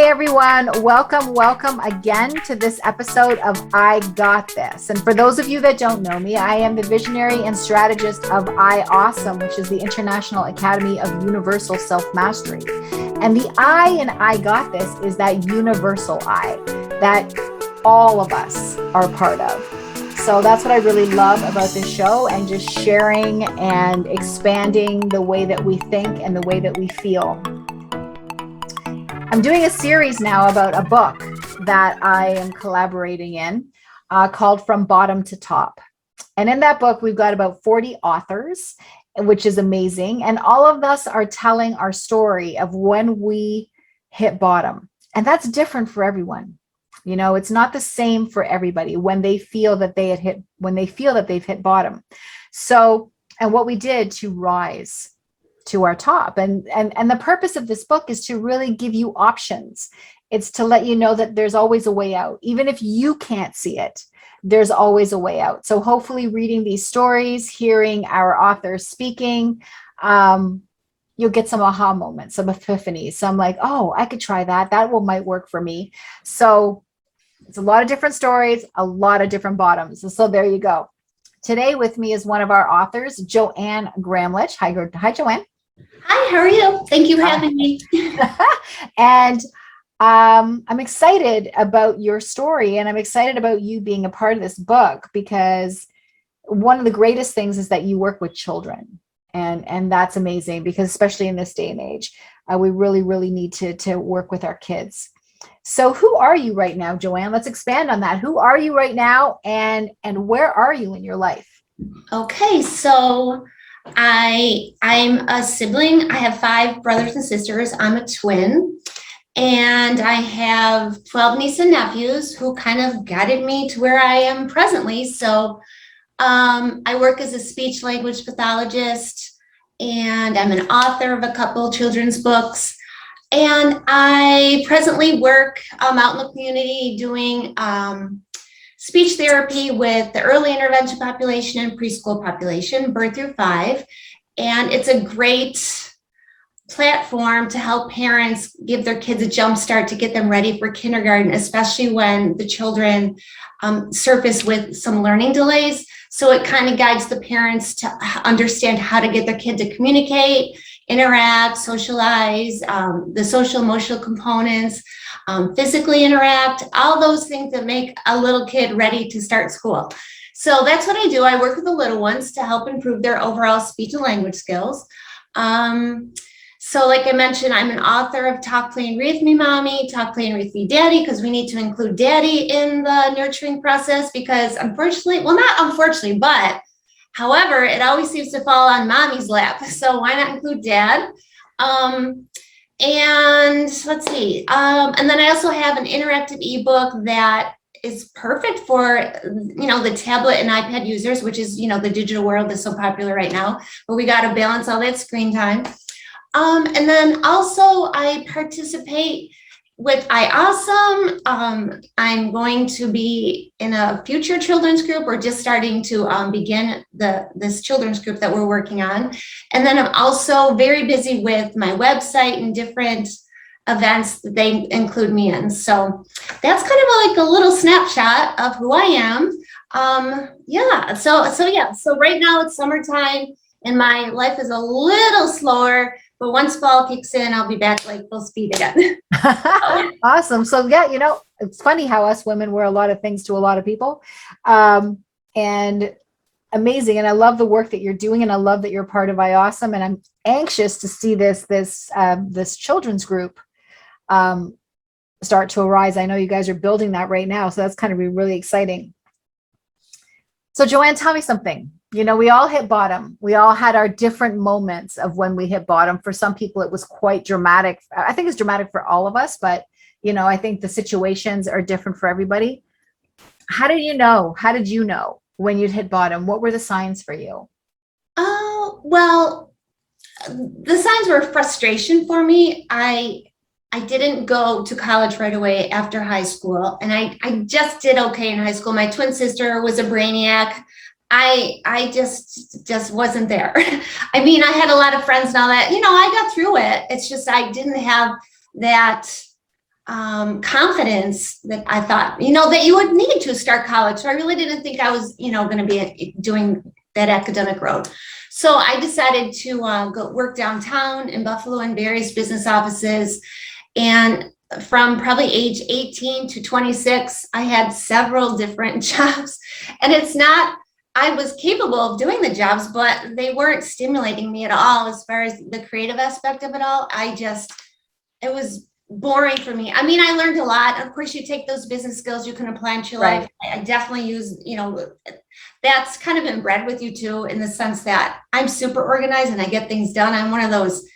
everyone, welcome again to this episode of I Got This. And for those of you that don't know me, I am the visionary and strategist of IAUSM, which is the International Academy of Universal Self-Mastery. And the I in I Got This is that universal I that all of us are part of. So that's what I really love about this show, and just sharing and expanding the way that we think and the way that we feel. I'm doing a series now about a book that I am collaborating in called From Bottom to Top. And in that book, we've got about 40 authors, which is amazing. And all of us are telling our story of when we hit bottom. And that's different for everyone. You know, it's not the same for everybody when they feel that they've hit bottom. So, and what we did to rise to our top. And the purpose of this book is to really give you options. It's to let you know that there's always a way out. Even if you can't see it, there's always a way out. So hopefully reading these stories, hearing our authors speaking, you'll get some aha moments, some epiphanies. Some like, oh, I could try that. That might work for me. So it's a lot of different stories, a lot of different bottoms. So there you go. Today with me is one of our authors, Jo Ann Gramlich. Hi, Jo Ann. Hi, how are you? Thank you for having me. And I'm excited about your story, and I'm excited about you being a part of this book, because one of the greatest things is that you work with children. And that's amazing, because especially in this day and age, we really need to work with our kids. So who are you right now, Jo Ann? Let's expand on that. Who are you right now, and where are you in your life? Okay, so I'm a sibling. I have 5 brothers and sisters. I'm a twin, and I have 12 nieces and nephews who kind of guided me to where I am presently. So I work as a speech-language pathologist, and I'm an author of a couple children's books. And I presently work out in the community doing speech therapy with the early intervention population and preschool population, birth through 5. And it's a great platform to help parents give their kids a jump start to get them ready for kindergarten, especially when the children surface with some learning delays. So it kind of guides the parents to understand how to get their kid to communicate, interact, socialize, the social emotional components, physically interact, all those things that make a little kid ready to start school. So that's what I do. I work with the little ones to help improve their overall speech and language skills. So like I mentioned, I'm an author of Talk, Play, and Read with Me, Mommy, Talk, Play, and Read with Me, Daddy, because we need to include Daddy in the nurturing process, because unfortunately, well, not unfortunately, but however, it always seems to fall on Mommy's lap. So why not include Dad? And let's see. And then I also have an interactive ebook that is perfect for, the tablet and iPad users, which is, the digital world is so popular right now, but we got to balance all that screen time. And then also I participate with IAUSM. I'm going to be in a future children's group. We're just starting to begin this children's group that we're working on. And then I'm also very busy with my website and different events that they include me in. So that's kind of like a little snapshot of who I am. So right now it's summertime and my life is a little slower, but once fall kicks in, I'll be back like full speed again. Awesome. So yeah, it's funny how us women wear a lot of things to a lot of people, and amazing. And I love the work that you're doing, and I love that you're part of IAUSM. And I'm anxious to see this children's group start to arise. I know you guys are building that right now, so that's kind of really exciting. So Jo Ann, tell me something. We all hit bottom. We all had our different moments of when we hit bottom. For some people, it was quite dramatic. I think it's dramatic for all of us, but, I think the situations are different for everybody. How did you know? How did you know when you'd hit bottom? What were the signs for you? Oh, well, the signs were frustration for me. I didn't go to college right away after high school, and I just did okay in high school. My twin sister was a brainiac. I just wasn't there. I mean, I had a lot of friends and all that, I got through it. It's just, I didn't have that confidence that I thought, that you would need to start college. So I really didn't think I was, going to be doing that academic road. So I decided to go work downtown in Buffalo in various business offices. And from probably age 18 to 26, I had several different jobs. And I was capable of doing the jobs, but they weren't stimulating me at all as far as the creative aspect of it all. It was boring for me. I mean, I learned a lot. Of course, you take those business skills you can apply into your life. I definitely use, that's kind of been bred with you too, in the sense that I'm super organized and I get things done. I'm one of those,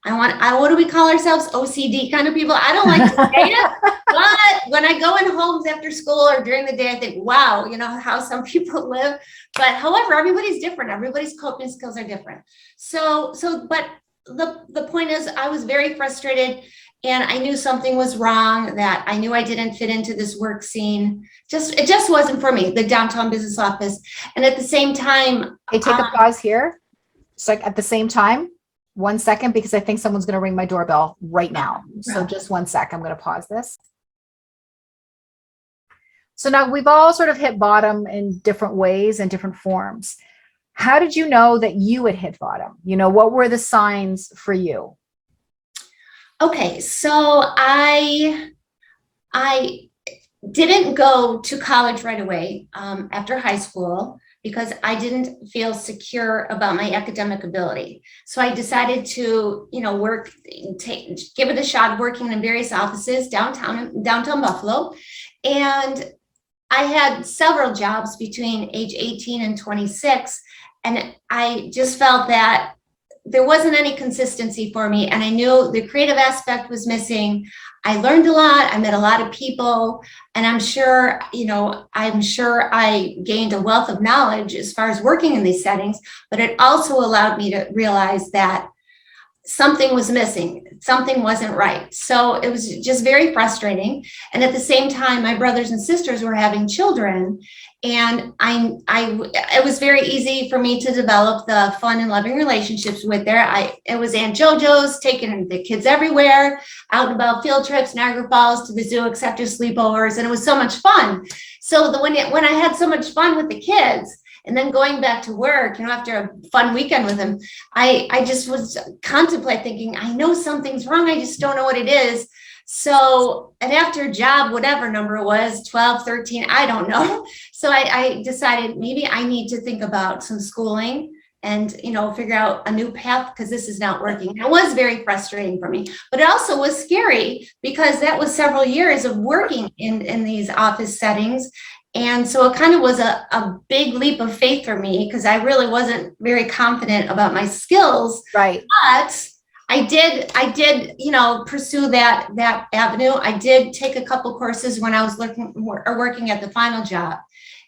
what do we call ourselves? OCD kind of people. I don't like to say it, but when I go in homes after school or during the day, I think, wow, how some people live. But however, everybody's different. Everybody's coping skills are different. But the point is, I was very frustrated. And I knew something was wrong, that I knew I didn't fit into this work scene. It just wasn't for me, the downtown business office. And at the same time, hey, take a pause here. So at the same time, 1 second, because I think someone's going to ring my doorbell right now. So just 1 sec, I'm going to pause this. So now we've all sort of hit bottom in different ways and different forms. How did you know that you had hit bottom? What were the signs for you? Okay, so I didn't go to college right away after high school because I didn't feel secure about my academic ability. So I decided to, give it a shot working in various offices downtown Buffalo. And I had several jobs between age 18 and 26. And I just felt that there wasn't any consistency for me. And I knew the creative aspect was missing. I learned a lot. I met a lot of people. And I'm sure I gained a wealth of knowledge as far as working in these settings, but it also allowed me to realize that something was missing. Something wasn't right. So it was just very frustrating. And at the same time, my brothers and sisters were having children. And it was very easy for me to develop the fun and loving relationships with it was Aunt JoJo's, taking the kids everywhere, out and about field trips, Niagara Falls, to the zoo, except just sleepovers. And it was so much fun. So when I had so much fun with the kids, and then going back to work, after a fun weekend with him, I just was contemplating, thinking, I know something's wrong. I just don't know what it is. So, and after a job, whatever number it was, 12, 13, I don't know. So I decided maybe I need to think about some schooling and, figure out a new path, because this is not working. And it was very frustrating for me, but it also was scary because that was several years of working in these office settings. And so it kind of was a big leap of faith for me, because I really wasn't very confident about my skills. Right. But I did, pursue that avenue. I did take a couple courses when I was working at the final job.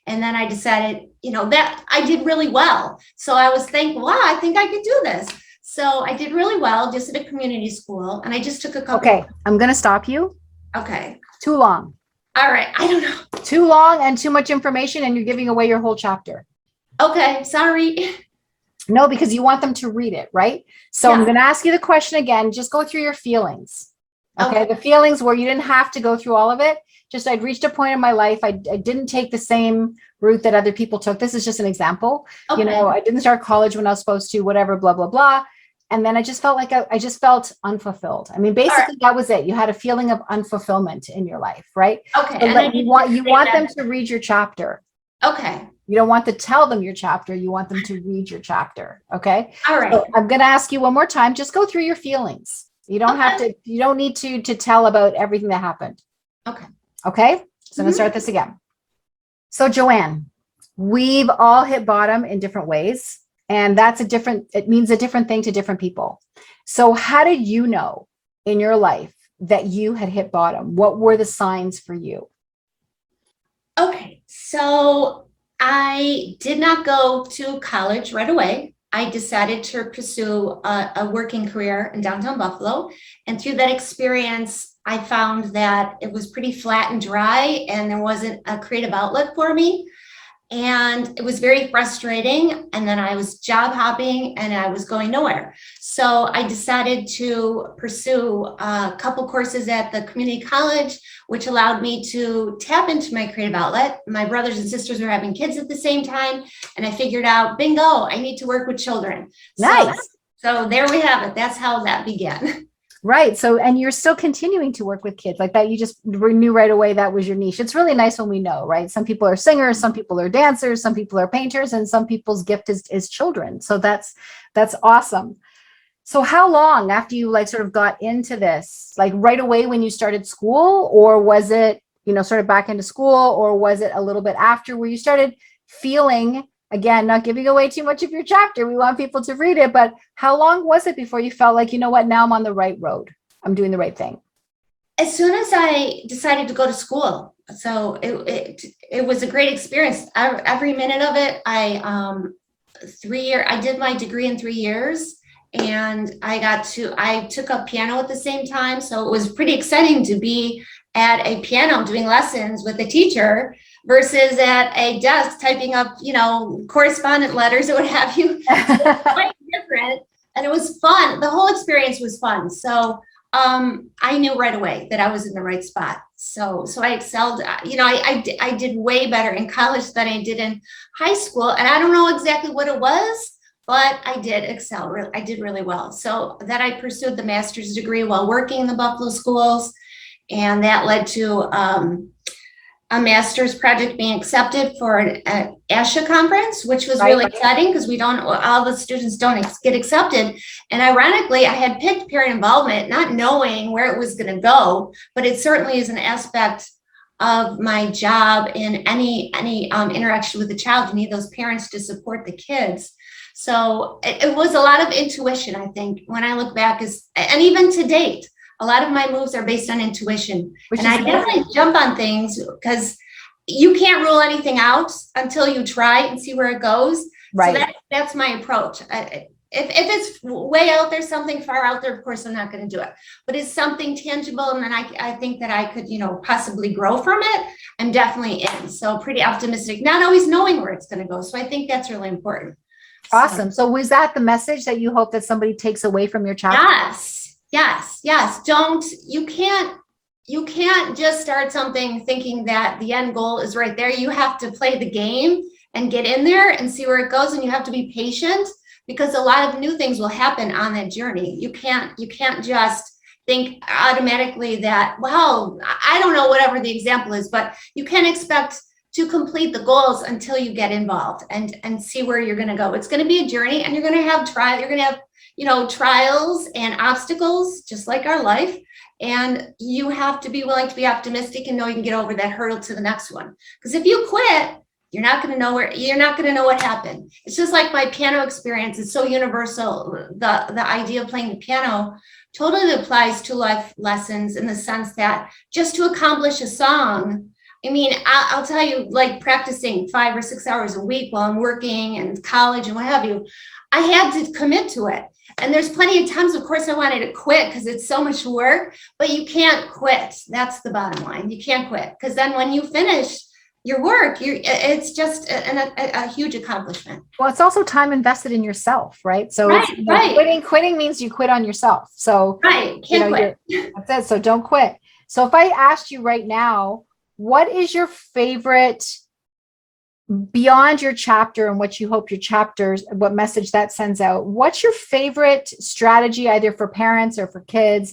And then I decided, that I did really well. So I was thinking, wow, I think I could do this. So I did really well just at a community school. And I just took a couple. Okay, I'm going to stop you. Okay. Too long. All right. I don't know. Too long and too much information, and you're giving away your whole chapter. Okay. Sorry. No, because you want them to read it, right? So yeah. I'm going to ask you the question again. Just go through your feelings. Okay. The feelings where you didn't have to go through all of it. Just I'd reached a point in my life. I didn't take the same route that other people took. This is just an example. Okay. I didn't start college when I was supposed to, whatever, blah, blah, blah. And then I just felt like I just felt unfulfilled. I mean, basically that was it. You had a feeling of unfulfillment in your life, right? Okay. So you want them to read your chapter. Okay. You don't want to tell them your chapter. You want them to read your chapter. Okay. All right. So I'm going to ask you one more time. Just go through your feelings. You don't have to, you don't need to tell about everything that happened. Okay. Okay. So I'm going to start this again. So Jo Ann, we've all hit bottom in different ways. And it means a different thing to different people. So how did you know in your life that you had hit bottom? What were the signs for you? Okay. So I did not go to college right away. I decided to pursue a working career in downtown Buffalo. And through that experience, I found that it was pretty flat and dry, and there wasn't a creative outlet for me. And it was very frustrating. And then I was job hopping and I was going nowhere. So I decided to pursue a couple courses at the community college, which allowed me to tap into my creative outlet. My brothers and sisters were having kids at the same time. And I figured out, bingo, I need to work with children. Nice. So there we have it. That's how that began. Right. So, and you're still continuing to work with kids like that. You just knew right away that was your niche. It's really nice when we know, right? Some people are singers, some people are dancers, some people are painters, and some people's gift is children. So that's awesome. So how long after you like sort of got into this, like right away when you started school, or was it, sort of back into school, or was it a little bit after where you started feeling, again, not giving away too much of your chapter, we want people to read it, but how long was it before you felt like, you know what, now I'm on the right road, I'm doing the right thing? As soon as I decided to go to school. So it was a great experience. Every minute of it. I did my degree in 3 years, and I took up piano at the same time. So it was pretty exciting to be at a piano doing lessons with a teacher versus at a desk typing up, correspondent letters or what have you. It's quite different. And it was fun. The whole experience was fun. So I knew right away that I was in the right spot. So I excelled. I did way better in college than I did in high school. And I don't know exactly what it was, but I did excel. I did really well. So that I pursued the master's degree while working in the Buffalo schools. And that led to a master's project being accepted for an ASHA conference, which was really exciting because all the students don't get accepted. And ironically, I had picked parent involvement, not knowing where it was going to go, but it certainly is an aspect of my job in any interaction with the child. You need those parents to support the kids. So it was a lot of intuition, I think, when I look back, and even to date. A lot of my moves are based on intuition. And I definitely jump on things because you can't rule anything out until you try and see where it goes. Right. So that's my approach. If it's way out there, something far out there, of course, I'm not going to do it. But it's something tangible, and then I think that I could, possibly grow from it, I'm definitely in. So pretty optimistic, not always knowing where it's going to go. So I think that's really important. Awesome. So was that the message that you hope that somebody takes away from your chapter? Yes. You can't just start something thinking that the end goal is right there. You have to play the game and get in there and see where it goes. And you have to be patient because a lot of new things will happen on that journey. You can't just think automatically that, well, I don't know, whatever the example is, but you can't expect to complete the goals until you get involved and see where you're going to go. It's going to be a journey, and you're going to have trials and obstacles, just like our life. And you have to be willing to be optimistic and know you can get over that hurdle to the next one. Because if you quit, you're not going to know what happened. It's just like my piano experience. It's so universal. The idea of playing the piano totally applies to life lessons in the sense that just to accomplish a song, I'll tell you, like practicing 5 or 6 hours a week while I'm working and college and what have you, I had to commit to it. And there's plenty of times, of course, I wanted to quit because it's so much work, but you can't quit. That's the bottom line. You can't quit because then when you finish your work, it's just a huge accomplishment. Well, it's also time invested in yourself, right? So quitting means you quit on yourself. So can't quit. That's it. So don't quit. So if I asked you right now, what is your favorite, beyond your chapter and what you hope your chapters, what message that sends out, what's your favorite strategy, either for parents or for kids,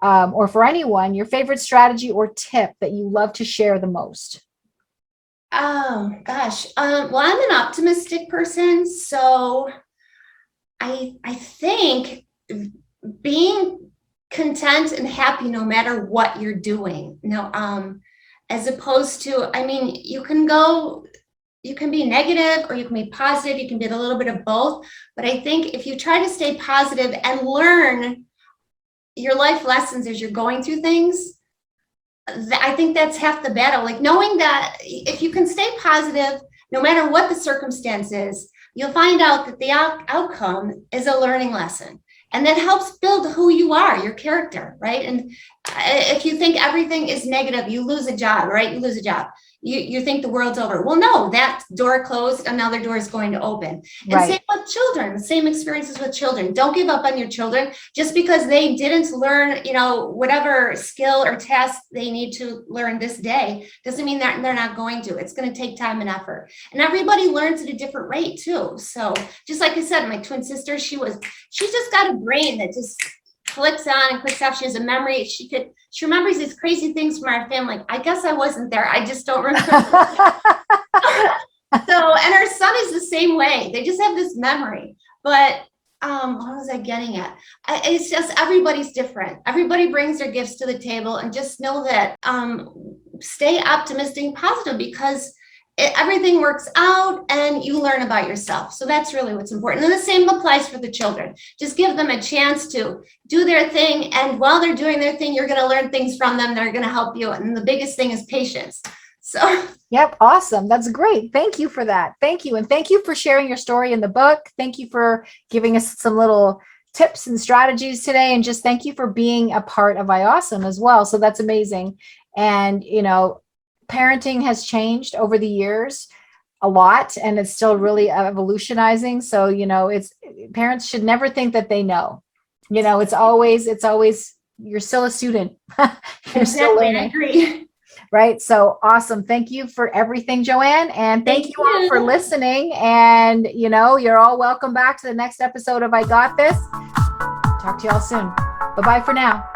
or for anyone, your favorite strategy or tip that you love to share the most? Oh, gosh. Well, I'm an optimistic person. So I think being content and happy no matter what you're doing, as opposed to, you can be negative or you can be positive. You can be a little bit of both. But I think if you try to stay positive and learn your life lessons as you're going through things, I think that's half the battle. Like knowing that if you can stay positive, no matter what the circumstance is, you'll find out that the outcome is a learning lesson. And that helps build who you are, your character, right? And if you think everything is negative, you lose a job, right? You lose a job. you think the world's over. Well, no, that door closed, another door is going to open. And same with children, the same experiences with children. Don't give up on your children just because they didn't learn, whatever skill or task they need to learn this day, doesn't mean that they're not going to. It's going to take time and effort. And everybody learns at a different rate too. So just like I said, my twin sister, she just got a brain that just clicks on and clicks off. She has a memory. She remembers these crazy things from our family. I guess I wasn't there. I just don't remember. So, and her son is the same way. They just have this memory. But what was I getting at? It's just everybody's different. Everybody brings their gifts to the table, and just know that stay optimistic and positive, because everything works out and you learn about yourself. So that's really what's important. And the same applies for the children. Just give them a chance to do their thing. And while they're doing their thing, you're going to learn things from them that are going to help you. And the biggest thing is patience. So. Yep. Awesome. That's great. Thank you for that. Thank you. And thank you for sharing your story in the book. Thank you for giving us some little tips and strategies today. And just thank you for being a part of IAUSM as well. So that's amazing. And, parenting has changed over the years a lot, and it's still really evolutionizing. So, parents should never think that they know, it's always, you're still a student. You're still learning. I agree. Right. So awesome. Thank you for everything, Jo Ann. And thank you all for listening. And, you're all welcome back to the next episode of I Got This. Talk to y'all soon. Bye-bye for now.